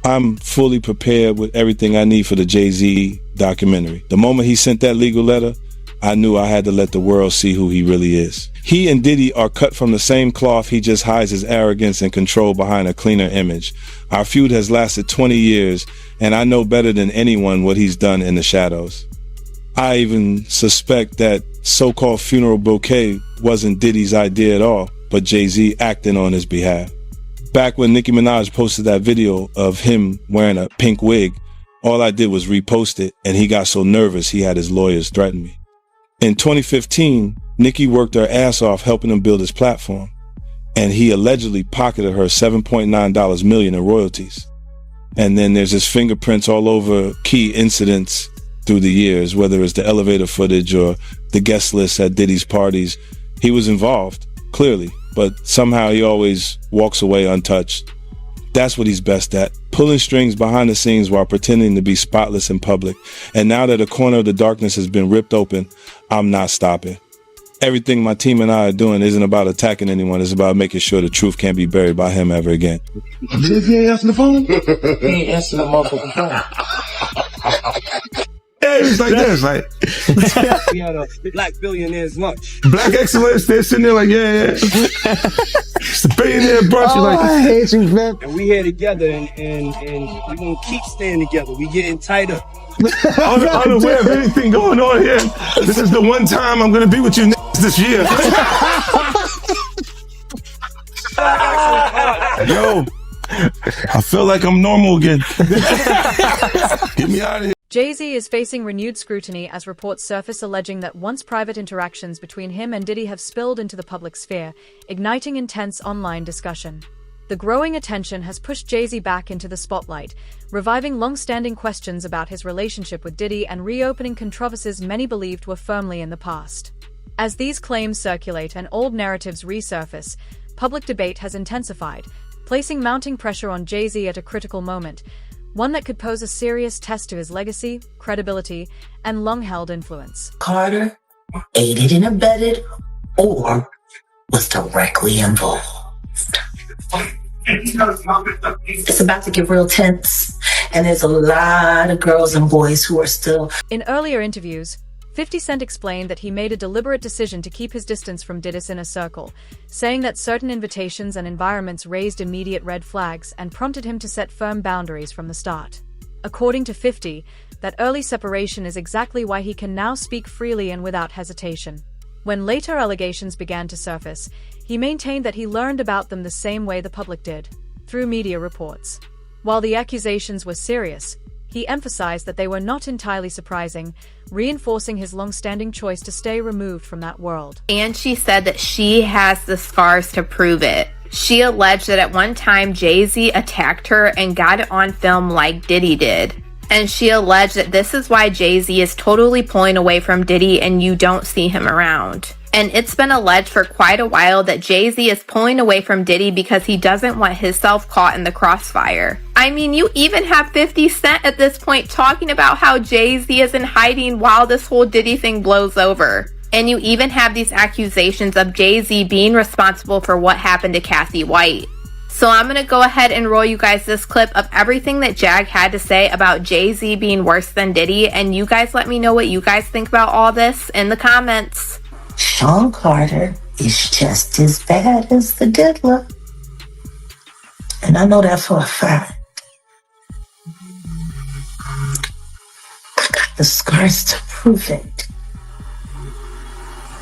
I'm fully prepared with everything I need for the Jay Z documentary. The moment he sent that legal letter, I knew I had to let the world see who he really is. He and Diddy are cut from the same cloth. He just hides his arrogance and control behind a cleaner image. Our feud has lasted 20 years, and I know better than anyone what he's done in the shadows. I even suspect that so-called funeral bouquet wasn't Diddy's idea at all, but Jay Z acting on his behalf. Back when Nicki Minaj posted that video of him wearing a pink wig, all I did was repost it, and he got so nervous he had his lawyers threaten me. In 2015, Nicki worked her ass off helping him build his platform, and he allegedly pocketed her $7.9 million in royalties. And then there's his fingerprints all over key incidents through the years, whether it's the elevator footage or the guest list at Diddy's parties. He was involved, clearly, but somehow he always walks away untouched. That's what he's best at, pulling strings behind the scenes while pretending to be spotless in public. And now that a corner of the darkness has been ripped open, I'm not stopping. Everything my team and I are doing isn't about attacking anyone. It's about making sure the truth can't be buried by him ever again. If he ain't answering the phone? He ain't answering the motherfucking phone. Yeah, it's like this, like We had a black billionaire's lunch. black excellence. They're sitting there like, yeah. It's a billionaire brunch. Oh, Like, I hate you, man. And we here together, and we're gonna keep staying together. We getting tighter. unaware of anything going on here. This is the one time I'm gonna be with you this year. Yo, I feel like I'm normal again. Get me out of here. Jay Z is facing renewed scrutiny as reports surface alleging that once private interactions between him and Diddy have spilled into the public sphere, igniting intense online discussion. The growing attention has pushed Jay Z back into the spotlight, reviving long-standing questions about his relationship with Diddy and reopening controversies many believed were firmly in the past. As these claims circulate and old narratives resurface, public debate has intensified, placing mounting pressure on Jay Z at a critical moment, one that could pose a serious test to his legacy, credibility, and long-held influence. Carter aided and abetted or was directly involved. It's about to get real tense, and there's a lot of girls and boys who are still... In earlier interviews, 50 Cent explained that he made a deliberate decision to keep his distance from Diddy's inner circle, saying that certain invitations and environments raised immediate red flags and prompted him to set firm boundaries from the start. According to 50, that early separation is exactly why he can now speak freely and without hesitation. When later allegations began to surface, he maintained that he learned about them the same way the public did, through media reports. While the accusations were serious, he emphasized that they were not entirely surprising, reinforcing his long-standing choice to stay removed from that world. And she said that she has the scars to prove it. She alleged that at one time Jay Z attacked her and got it on film like Diddy did. And she alleged that this is why Jay Z is totally pulling away from Diddy and you don't see him around. And it's been alleged for quite a while that Jay Z is pulling away from Diddy because he doesn't want himself caught in the crossfire. I mean, you even have 50 Cent at this point talking about how Jay Z is in hiding while this whole Diddy thing blows over. And you even have these accusations of Jay Z being responsible for what happened to Cassie White. So I'm going to go ahead and roll you guys this clip of everything that Jag had to say about Jay Z being worse than Diddy. And you guys let me know what you guys think about all this in the comments. Sean Carter is just as bad as the diddler. And I know that for a fact. I got the scars to prove it.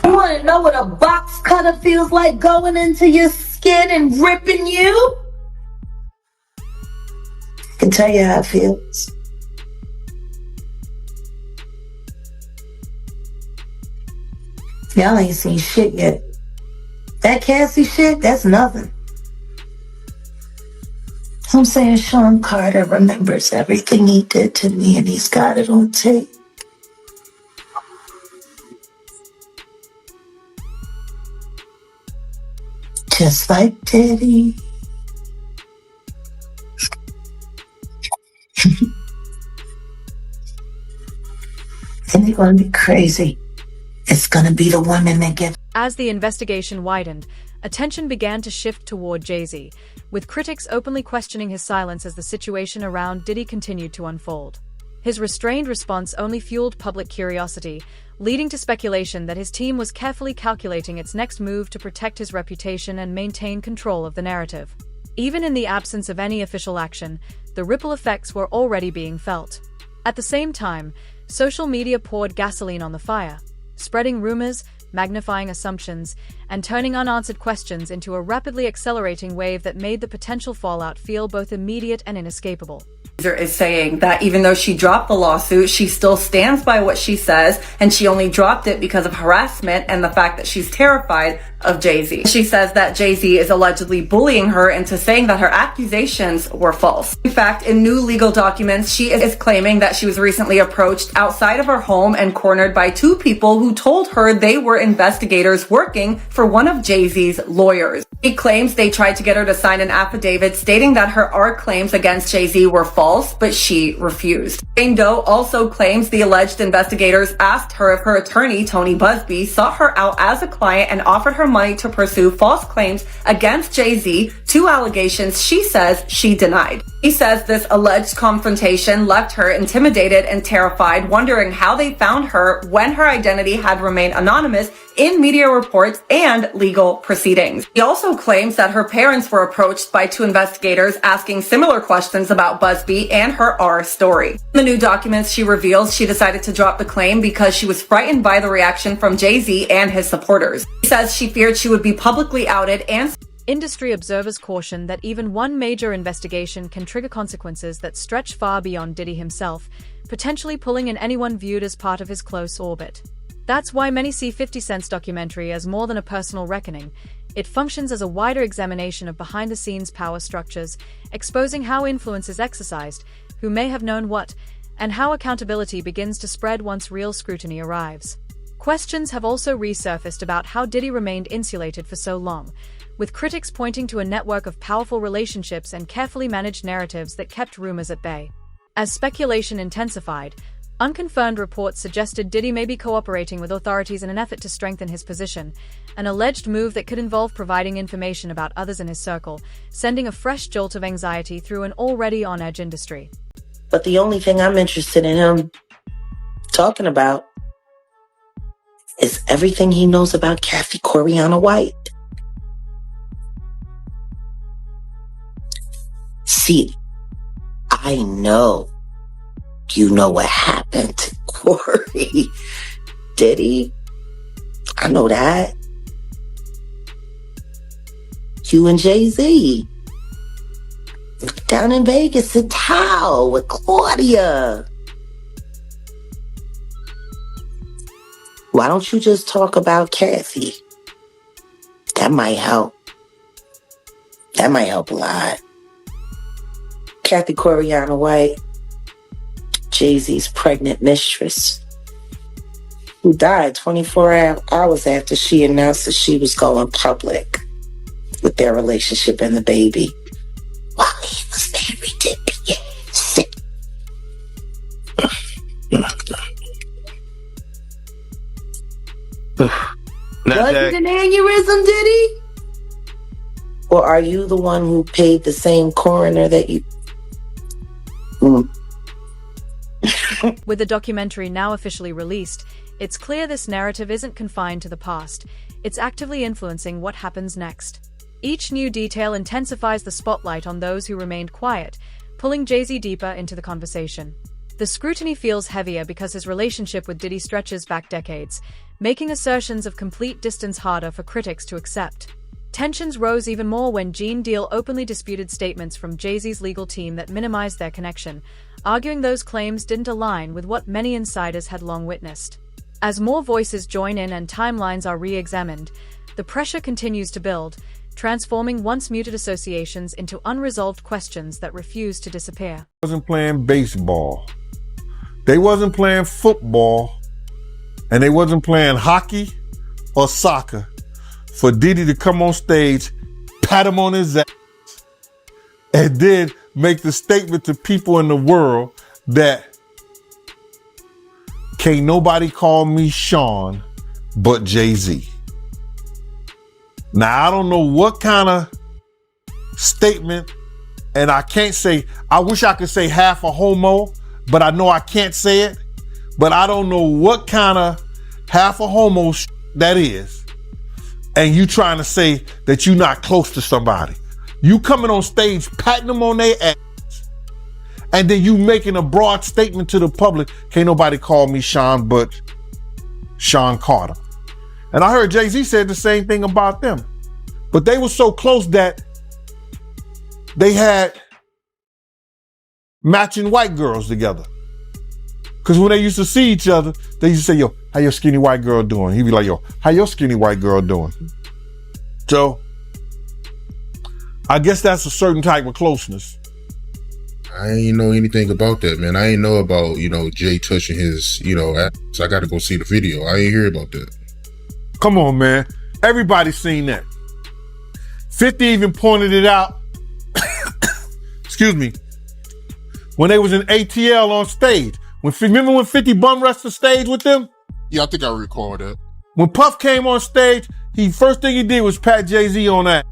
You want to know what a box cutter feels like going into your skin and ripping you? I can tell you how it feels. Y'all ain't seen shit yet. That Cassie shit, that's nothing. I'm saying Sean Carter remembers everything he did to me and he's got it on tape. Just like Diddy. And they're gonna be crazy. It's gonna be the women that get... As the investigation widened, attention began to shift toward Jay Z, with critics openly questioning his silence as the situation around Diddy continued to unfold. His restrained response only fueled public curiosity, leading to speculation that his team was carefully calculating its next move to protect his reputation and maintain control of the narrative. Even in the absence of any official action, the ripple effects were already being felt. At the same time, social media poured gasoline on the fire, spreading rumors, magnifying assumptions, and turning unanswered questions into a rapidly accelerating wave that made the potential fallout feel both immediate and inescapable. Is saying that even though she dropped the lawsuit, she still stands by what she says, and she only dropped it because of harassment and the fact that she's terrified of Jay Z. She says that Jay Z is allegedly bullying her into saying that her accusations were false. In fact, in new legal documents, she is claiming that she was recently approached outside of her home and cornered by two people who told her they were investigators working for one of Jay Z's lawyers. She claims they tried to get her to sign an affidavit stating that her claims against Jay Z were false, but she refused. Jane Doe also claims the alleged investigators asked her if her attorney, Tony Busby, sought her out as a client and offered her money to pursue false claims against Jay Z, two allegations she says she denied. He says this alleged confrontation left her intimidated and terrified, wondering how they found her when her identity had remained anonymous in media reports and legal proceedings. He also claims that her parents were approached by two investigators asking similar questions about Busby and her story. In the new documents, she reveals she decided to drop the claim because she was frightened by the reaction from Jay Z and his supporters. She says she feared she would be publicly outed and Industry observers caution that even one major investigation can trigger consequences that stretch far beyond Diddy himself, potentially pulling in anyone viewed as part of his close orbit. That's why many see 50 Cent's documentary as more than a personal reckoning. It functions as a wider examination of behind-the-scenes power structures, exposing how influence is exercised, who may have known what, and how accountability begins to spread once real scrutiny arrives. Questions have also resurfaced about how Diddy remained insulated for so long, with critics pointing to a network of powerful relationships and carefully managed narratives that kept rumors at bay. As speculation intensified, unconfirmed reports suggested Diddy may be cooperating with authorities in an effort to strengthen his position, an alleged move that could involve providing information about others in his circle, sending a fresh jolt of anxiety through an already on-edge industry. But the only thing I'm interested in him talking about is everything he knows about Kathy Coriana White. See, I know you know what happened to Corey. Diddy, I know that. You and Jay Z down in Vegas in Tao with Claudia. Why don't you just talk about Kathy? That might help. That might help a lot. Kathy Coriana White, Jay Z's pregnant mistress, who died 24 hours after she announced that she was going public with their relationship and the baby while he was married to Beyonce. Was it an aneurysm, Diddy? Or are you the one who paid the same coroner that you... With the documentary now officially released, it's clear this narrative isn't confined to the past. It's actively influencing what happens next. Each new detail intensifies the spotlight on those who remained quiet, pulling Jay Z deeper into the conversation. The scrutiny feels heavier because his relationship with Diddy stretches back decades, making assertions of complete distance harder for critics to accept. Tensions rose even more when Gene Deal openly disputed statements from Jay Z's legal team that minimized their connection, arguing those claims didn't align with what many insiders had long witnessed. As more voices join in and timelines are re-examined, the pressure continues to build, transforming once muted associations into unresolved questions that refuse to disappear. Wasn't playing baseball. They wasn't playing football. And they wasn't playing hockey or soccer for Diddy to come on stage, pat him on his ass, and then make the statement to people in the world that can't nobody call me Sean but Jay Z. Now, I don't know what kind of statement, and I can't say, I wish I could say half a homo, but I know I can't say it. But I don't know what kind of half a homo that is. And you trying to say that you're not close to somebody. You coming on stage, patting them on their ass, and then you making a broad statement to the public. Can't nobody call me Sean but Sean Carter. And I heard Jay Z said the same thing about them. But they were so close that they had matching white girls together. Because when they used to see each other, they used to say, yo, how your skinny white girl doing? He'd be like, yo, how your skinny white girl doing? So I guess that's a certain type of closeness. I ain't know anything about that, man. I ain't know about, Jay touching his, ass. I got to go see the video. I ain't hear about that. Come on, man. Everybody's seen that. 50 even pointed it out. Excuse me. When they was in ATL on stage. Remember when 50 bum rushed the stage with them? Yeah, I think I recall that. When Puff came on stage, first thing he did was pat Jay Z on that.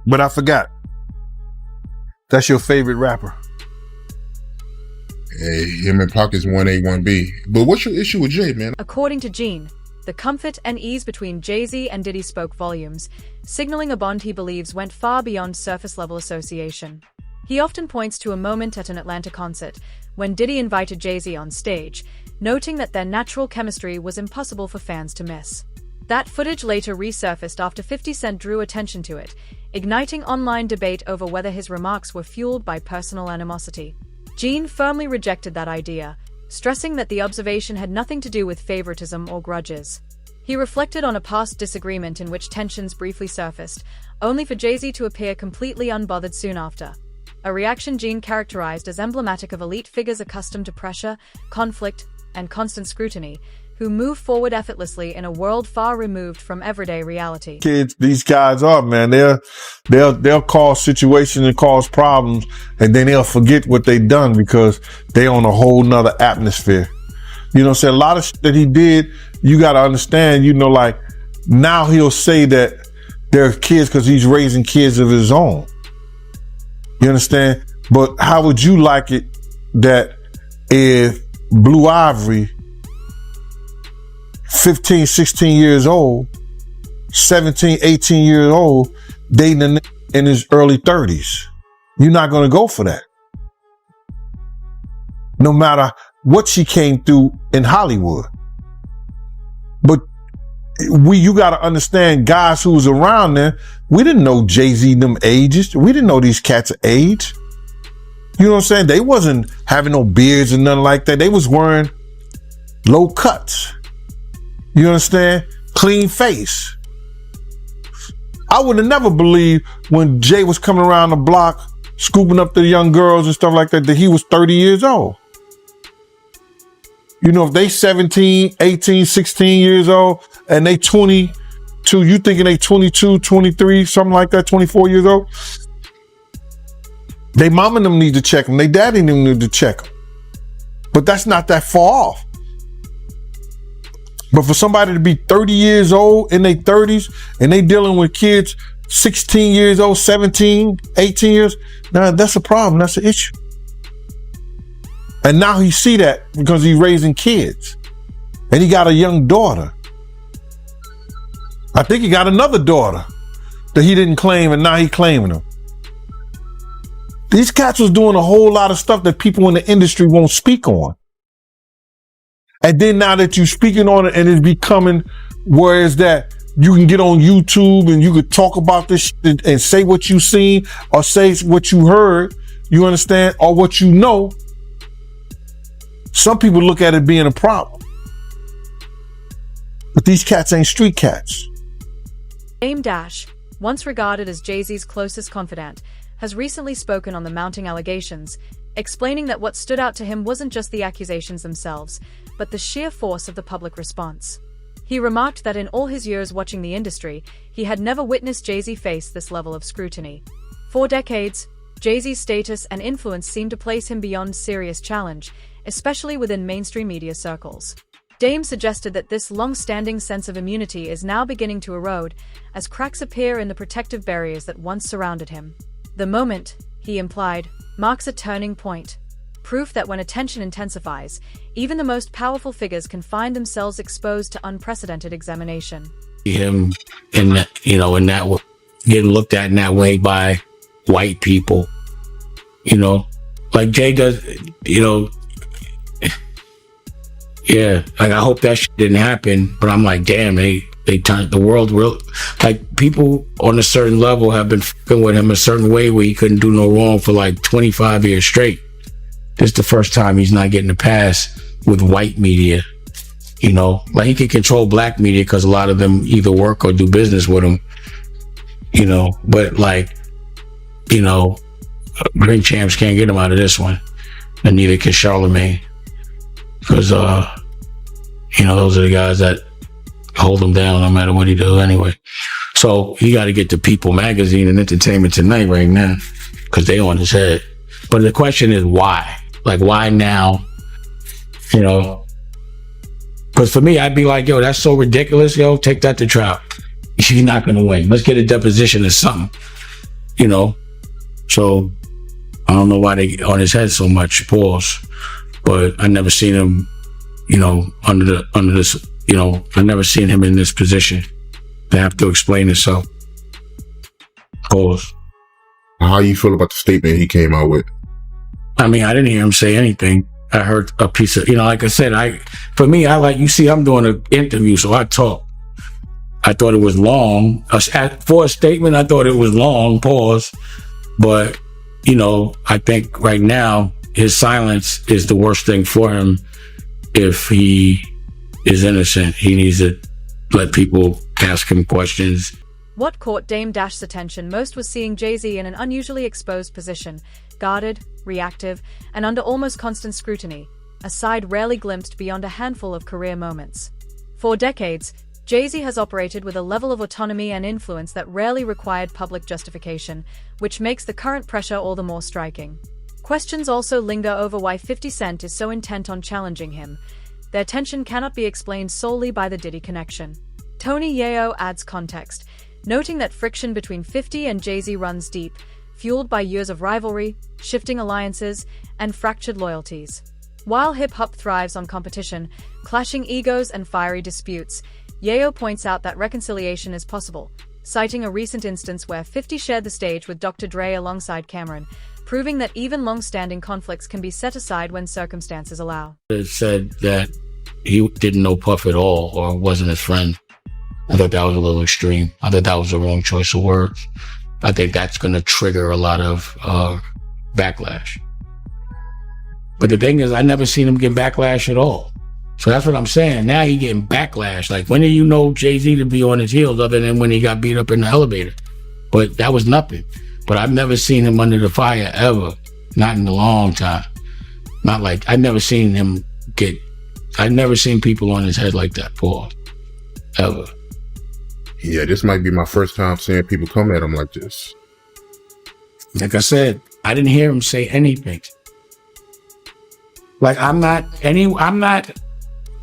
But I forgot. That's your favorite rapper. Hey, him and Pac is 1A, 1B. But what's your issue with Jay, man? According to Gene, the comfort and ease between Jay Z and Diddy spoke volumes, signaling a bond he believes went far beyond surface-level association. He often points to a moment at an Atlanta concert when Diddy invited Jay Z on stage, noting that their natural chemistry was impossible for fans to miss. That footage later resurfaced after 50 Cent drew attention to it, igniting online debate over whether his remarks were fueled by personal animosity. Gene firmly rejected that idea, stressing that the observation had nothing to do with favoritism or grudges. He reflected on a past disagreement in which tensions briefly surfaced, only for Jay Z to appear completely unbothered soon after. A reaction Gene characterized as emblematic of elite figures accustomed to pressure, conflict, and constant scrutiny, who move forward effortlessly in a world far removed from everyday reality. Kids, these guys are, man. They'll cause situations and cause problems, and then they'll forget what they've done because they on a whole nother atmosphere. You know what I'm saying? A lot of shit that he did, you got to understand, like now he'll say that they're kids because he's raising kids of his own. You understand? But how would you like it that if Blue Ivory, 15, 16 years old, 17, 18 years old, dating a nigga in his early 30s? You're not going to go for that. No matter what she came through in Hollywood. But you got to understand, guys who was around there, we didn't know Jay Z them ages. We didn't know these cats' age. You know what I'm saying? They wasn't having no beards and nothing like that. They was wearing low cuts. You understand? Clean face. I would have never believed when Jay was coming around the block, scooping up the young girls and stuff like that he was 30 years old. If they 17, 18, 16 years old and they 22, you thinking they 22, 23, something like that, 24 years old? They mom and them need to check them. They daddy and them need to check them. But that's not that far off. But for somebody to be 30 years old in their 30s and they dealing with kids 16 years old, 17, 18 years, now that's a problem. That's an issue. And now he see that because he's raising kids. And he got a young daughter. I think he got another daughter that he didn't claim and now he claiming them. These cats was doing a whole lot of stuff that people in the industry won't speak on. And then now that you're speaking on it and it's becoming where is that you can get on YouTube and you could talk about this shit and say what you seen or say what you heard, you understand, or what you know. Some people look at it being a problem. But these cats ain't street cats. Dame Dash, once regarded as Jay-Z's closest confidant, has recently spoken on the mounting allegations, explaining that what stood out to him wasn't just the accusations themselves, but the sheer force of the public response. He remarked that in all his years watching the industry, he had never witnessed Jay-Z face this level of scrutiny. For decades, Jay-Z's status and influence seemed to place him beyond serious challenge, especially within mainstream media circles. Dame suggested that this long-standing sense of immunity is now beginning to erode as cracks appear in the protective barriers that once surrounded him. The moment, he implied, marks a turning point. Proof that when attention intensifies, even the most powerful figures can find themselves exposed to unprecedented examination. Him in that, in that, getting looked at in that way by white people, like Jay does, yeah, like I hope that shit didn't happen, but I'm like, damn, they turned the world real, like people on a certain level have been fucking with him a certain way where he couldn't do no wrong for like 25 years straight. This is the first time he's not getting a pass with white media, like he can control black media because a lot of them either work or do business with him, but like, Green Champs can't get him out of this one, and neither can Charlemagne, because those are the guys that hold him down no matter what he does anyway. So he got to get to People Magazine and Entertainment Tonight right now because they on his head. But the question is why? Like, why now? Because for me, I'd be like, yo, that's so ridiculous. Yo, take that to trial. You're not going to win. Let's get a deposition or something. So I don't know why they get on his head so much, pause. But I never seen him, under this, I never seen him in this position to have to explain himself. Pause. How you feel about the statement he came out with? I mean, I didn't hear him say anything. I heard a piece of, like I said, I'm doing an interview, so I talk. I thought it was long. For a statement, I thought it was long, pause. But, I think right now, his silence is the worst thing for him. If he is innocent, he needs to let people ask him questions. What caught Dame Dash's attention most was seeing Jay Z in an unusually exposed position, guarded, reactive, and under almost constant scrutiny, a side rarely glimpsed beyond a handful of career moments. For decades, Jay Z has operated with a level of autonomy and influence that rarely required public justification, which makes the current pressure all the more striking. Questions also linger over why 50 Cent is so intent on challenging him. Their tension cannot be explained solely by the Diddy connection. Tony Yayo adds context, noting that friction between 50 and Jay Z runs deep, fueled by years of rivalry, shifting alliances, and fractured loyalties. While hip-hop thrives on competition, clashing egos, and fiery disputes, Yayo points out that reconciliation is possible, citing a recent instance where 50 shared the stage with Dr. Dre alongside Cameron, proving that even long-standing conflicts can be set aside when circumstances allow. It said that he didn't know Puff at all or wasn't his friend. I thought that was a little extreme. I thought that was the wrong choice of words. I think that's going to trigger a lot of backlash. But the thing is, I never seen him get backlash at all. So that's what I'm saying. Now he getting backlash. Like, when did you know Jay-Z to be on his heels other than when he got beat up in the elevator? But that was nothing. But I've never seen him under the fire ever. Not in a long time. Not like, I've never seen people on his head like that, Paul. Ever. Yeah, this might be my first time seeing people come at him like this. Like I said, I didn't hear him say anything. Like, I'm not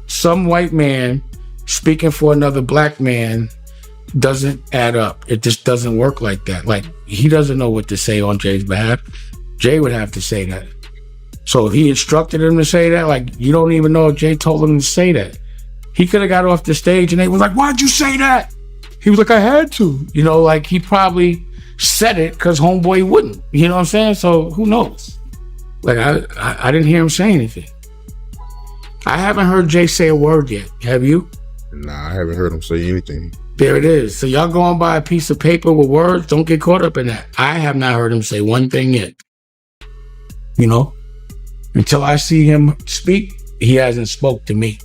some white man speaking for another black man doesn't add up. It just doesn't work like that. Like, he doesn't know what to say on Jay's behalf. Jay would have to say that. So if he instructed him to say that, like, you don't even know if Jay told him to say that. He could have got off the stage and they was like, why'd you say that? He was like, I had to. Like, he probably said it because homeboy wouldn't. You know what I'm saying? So who knows? Like, I didn't hear him say anything. I haven't heard Jay say a word yet. Have you? Nah, I haven't heard him say anything. There it is. So y'all going by a piece of paper with words? Don't get caught up in that. I have not heard him say one thing yet. Until I see him speak, he hasn't spoke to me.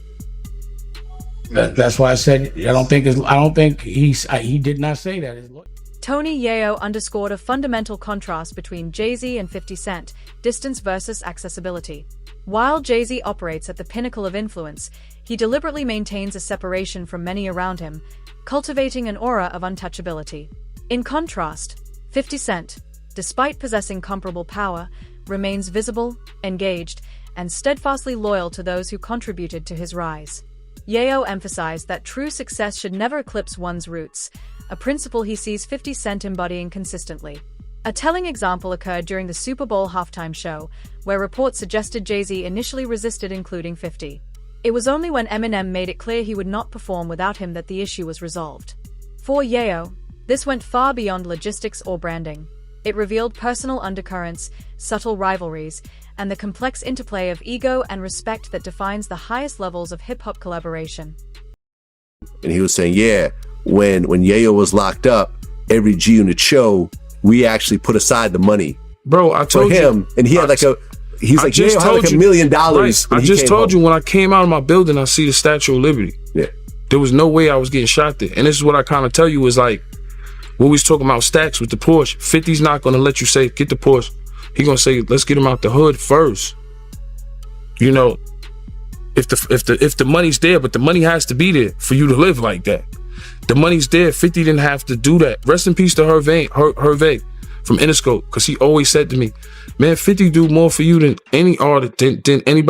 That's why I said I don't think he did not say that. Tony Yayo underscored a fundamental contrast between Jay-Z and 50 Cent, distance versus accessibility. While Jay-Z operates at the pinnacle of influence, he deliberately maintains a separation from many around him, cultivating an aura of untouchability. In contrast, 50 Cent, despite possessing comparable power, remains visible, engaged, and steadfastly loyal to those who contributed to his rise. Yayo emphasized that true success should never eclipse one's roots, a principle he sees 50 Cent embodying consistently. A telling example occurred during the Super Bowl halftime show, where reports suggested Jay-Z initially resisted including 50. It was only when Eminem made it clear he would not perform without him that the issue was resolved. For Yayo, this went far beyond logistics or branding. It revealed personal undercurrents, subtle rivalries, and the complex interplay of ego and respect that defines the highest levels of hip-hop collaboration. And he was saying, yeah, when Yayo was locked up, every G Unit show, we actually put aside the money. Bro, I told for him, you, and he had like he's like, Yayo had like $1 million. Right. I just told you when I came out of my building, I see the Statue of Liberty. Yeah. There was no way I was getting shot there. And this is what I kind of tell you is like, when we was talking about stacks with the Porsche, 50's not going to let you say, get the Porsche. He going to say, let's get him out the hood first. You know, if the money's there, but the money has to be there for you to live like that. The money's there. 50 didn't have to do that. Rest in peace to Hervé from Interscope, because he always said to me, man, 50 do more for you than any artist, than anybody.